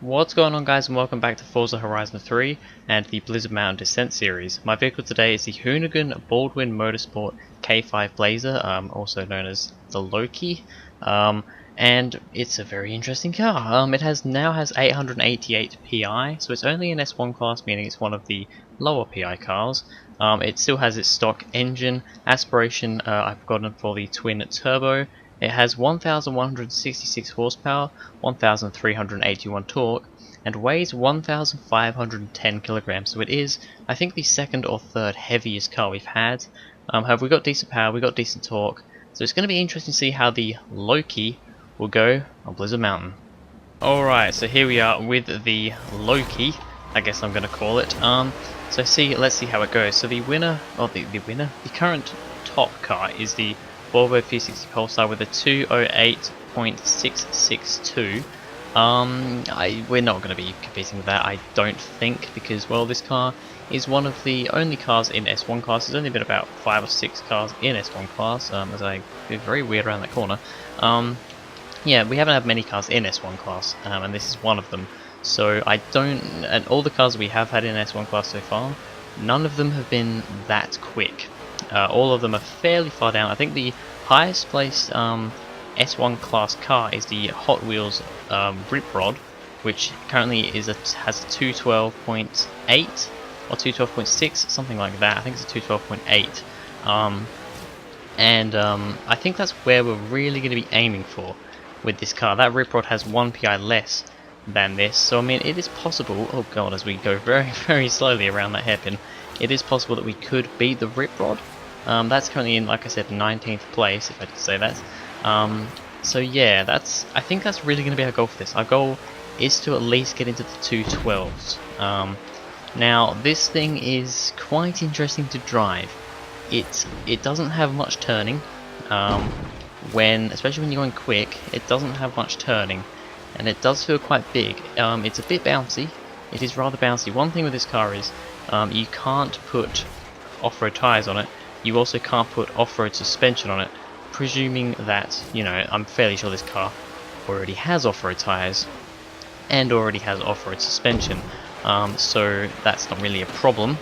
What's going on, guys, and welcome back to Forza Horizon 3 and the Blizzard Mountain Descent series. My vehicle today is the Hoonigan Baldwin Motorsport K5 Blazer, also known as the Loki, and it's a very interesting car. It now has 888 PI, so it's only an S1 class, meaning it's one of the lower PI cars. It still has its stock engine. Aspiration I've gotten for the twin turbo. It has 1,166 horsepower, 1,381 torque, and weighs 1,510 kilograms. So it is, I think, the second or third heaviest car we've had. However, we got decent power, we got decent torque, so it's going to be interesting to see how the Loki will go on Blizzard Mountain. Alright, so here we are with the Loki, I guess I'm going to call it. Let's see how it goes. So the winner, the current top car is the Volvo 360 Pulsar with a 208.662. We're not going to be competing with that, I don't think, because, well, this car is one of the only cars in S1 class. There's only been about 5 or 6 cars in S1 class, as I go very weird around that corner. Yeah, we haven't had many cars in S1 class, and this is one of them. So and all the cars we have had in S1 class so far, none of them have been that quick. All of them are fairly far down. I think the highest placed S1 class car is the Hot Wheels Rip Rod, which currently has a 212.8 or 212.6, something like that. I think it's a 212.8. I think that's where we're really going to be aiming for with this car. That Rip Rod has 1 PI less than this, so I mean, it is possible, oh god, as we go very, very slowly around that hairpin, it is possible that we could beat the Rip Rod. That's currently in, like I said, 19th place, if I could say that. So yeah, I think that's really going to be our goal for this. Our goal is to at least get into the 212s. Now, this thing is quite interesting to drive. It doesn't have much turning. Especially when you're going quick, it doesn't have much turning, and it does feel quite big. It's a bit bouncy. It is rather bouncy. One thing with this car is you can't put off-road tyres on it. You also can't put off-road suspension on it, presuming that, you know, I'm fairly sure this car already has off-road tyres and already has off-road suspension, so that's not really a problem.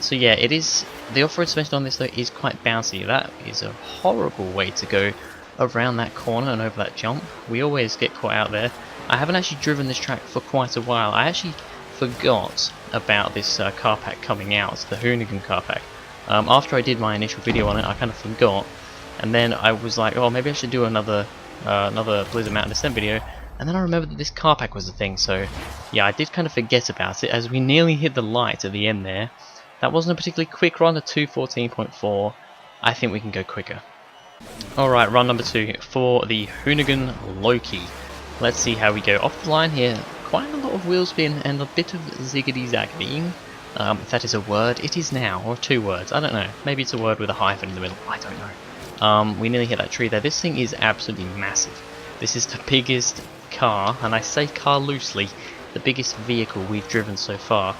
So yeah, the off-road suspension on this though is quite bouncy. That is a horrible way to go around that corner and over that jump. We always get caught out there. I haven't actually driven this track for quite a while. I actually forgot about this car pack coming out, the Hoonigan car pack. After I did my initial video on it, I kind of forgot, and then I was like, oh, maybe I should do another Blizzard Mountain Descent video, and then I remembered that this car pack was a thing, so yeah, I did kind of forget about it as we nearly hit the light at the end there. That wasn't a particularly quick run, a 2:14.4. I think we can go quicker. Alright, run number 2 for the Hoonigan Loki. Let's see how we go. Off the line here, quite a lot of wheel spin and a bit of ziggity-zaggedying. If that is a word, it is now, or 2 words, I don't know. Maybe it's a word with a hyphen in the middle, I don't know. We nearly hit that tree there. This thing is absolutely massive. This is the biggest car, and I say car loosely, the biggest vehicle we've driven so far.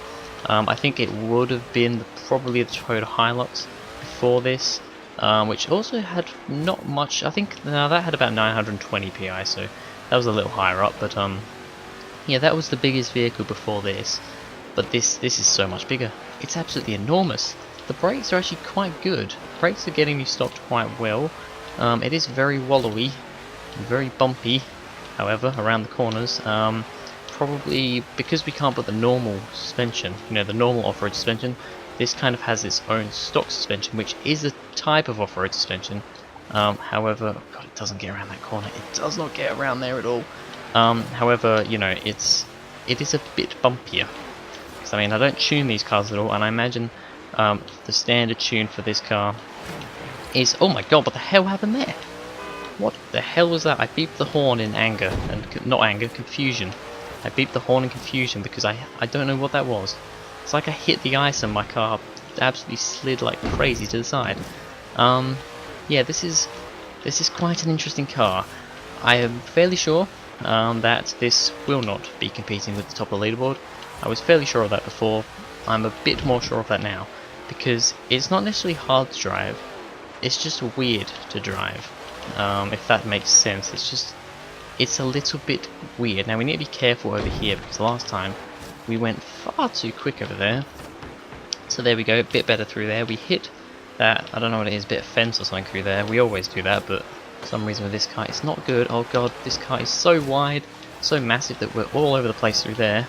I think it would have been probably the Toyota Hilux before this, which also had not much. I think that had about 920 PI, so that was a little higher up. But yeah, that was the biggest vehicle before this. But this is so much bigger. It's absolutely enormous. The brakes are actually quite good. The brakes are getting me stopped quite well. It is very wallowy, very bumpy, however, around the corners. Probably because we can't put the normal suspension, you know, the normal off-road suspension, this kind of has its own stock suspension, which is a type of off-road suspension. However, God, it doesn't get around that corner. It does not get around there at all. However, you know, it is a bit bumpier. I mean, I don't tune these cars at all, and I imagine the standard tune for this car is... Oh my god, what the hell happened there? What the hell was that? I beeped the horn in anger, and not anger, confusion. I beeped the horn in confusion because I don't know what that was. It's like I hit the ice and my car absolutely slid like crazy to the side. Yeah, this is quite an interesting car. I am fairly sure that this will not be competing with the top of the leaderboard. I was fairly sure of that before. I'm a bit more sure of that now, because it's not necessarily hard to drive, it's just weird to drive, if that makes sense. It's just it's a little bit weird. Now we need to be careful over here because last time we went far too quick over there. So there we go, a bit better through there. We hit that, I don't know what it is, bit of fence or something through there. We always do that, but for some reason with this car it's not good. Oh god, this car is so wide, so massive that we're all over the place through there.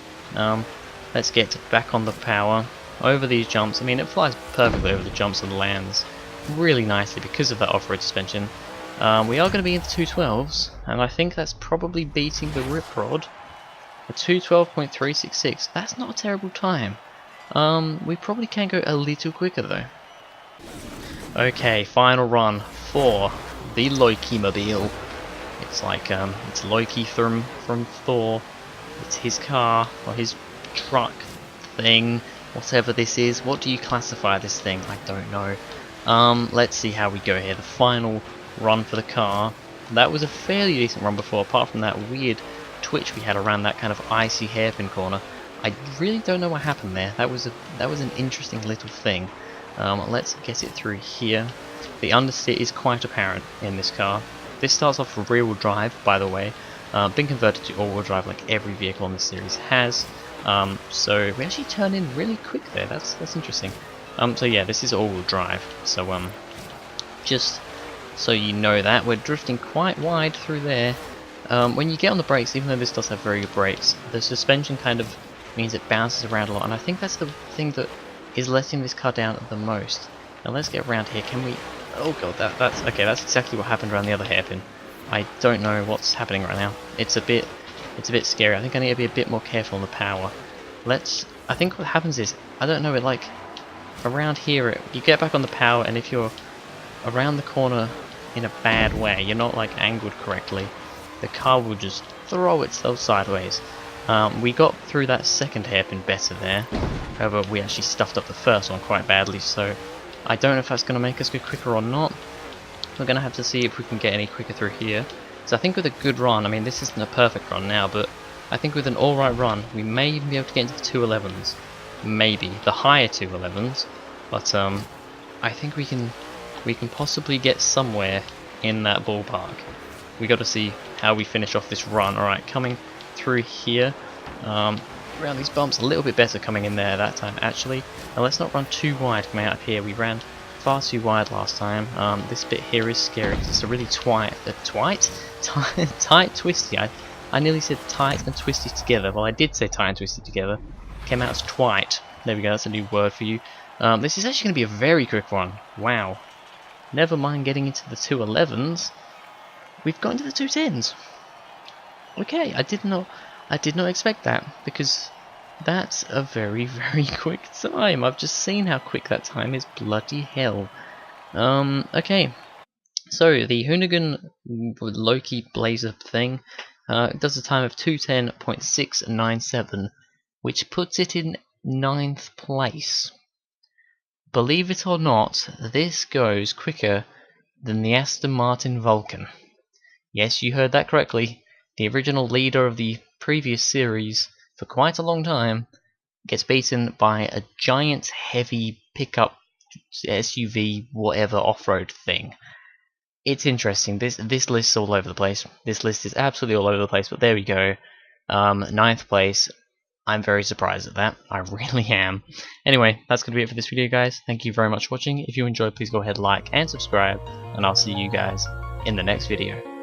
Let's get back on the power, over these jumps. I mean, it flies perfectly over the jumps and lands really nicely because of that off-road suspension. We are going to be into 212s, and I think that's probably beating the Rip Rod. A 212.366, that's not a terrible time. We probably can go a little quicker though. Okay, final run for the Loki mobile. It's like it's Loki from Thor. It's his car or his truck thing, whatever this is. What do you classify this thing? I don't know. Let's see how we go here. The final run for the car. That was a fairly decent run before, apart from that weird twitch we had around that kind of icy hairpin corner. I really don't know what happened there. That was an interesting little thing. Let's get it through here. The understeer is quite apparent in this car. This starts off with rear-wheel drive, by the way. Been converted to all-wheel drive like every vehicle in the series has. So we actually turn in really quick there. That's interesting. So yeah, this is all-wheel drive. So just so you know that we're drifting quite wide through there. When you get on the brakes, even though this does have very good brakes, the suspension kind of means it bounces around a lot, and I think that's the thing that is letting this car down the most. Now let's get around here. Can we? Oh god, that's okay. That's exactly what happened around the other hairpin. I don't know what's happening right now. It's a bit scary. I think I need to be a bit more careful on the power. I think what happens is, I don't know, it like around here you get back on the power, and if you're around the corner in a bad way, you're not like angled correctly, the car will just throw itself sideways. We got through that second hairpin better there, however we actually stuffed up the first one quite badly, so I don't know if that's going to make us go quicker or not. We're going to have to see if we can get any quicker through here. So I think with a good run, I mean this isn't a perfect run now, but I think with an alright run we may even be able to get into the 211s. Maybe, the higher 211s, but I think we can possibly get somewhere in that ballpark. We got to see how we finish off this run. Alright, coming through here, around these bumps, a little bit better coming in there that time actually. Now let's not run too wide coming out of here. We ran far too wide last time. This bit here is scary because it's a really tight twisty. I nearly said tight and twisty together. Well, I did say tight and twisty together. Came out as twite. There we go, that's a new word for you. This is actually going to be a very quick one. Wow. Never mind getting into the 211s. We've got into the 210s. Okay, I did not expect that, because that's a very, very quick time. I've just seen how quick that time is. Bloody hell. Okay. So the Hoonigan Loki Blazer thing does a time of 210.697, which puts it in 9th place. Believe it or not, this goes quicker than the Aston Martin Vulcan. Yes, you heard that correctly. The original leader of the previous series for quite a long time gets beaten by a giant heavy pickup SUV whatever off-road thing. It's interesting. This list's all over the place. This list is absolutely all over the place, but there we go. 9th place. I'm very surprised at that. I really am. Anyway, that's going to be it for this video, guys. Thank you very much for watching. If you enjoyed, please go ahead, like and subscribe, and I'll see you guys in the next video.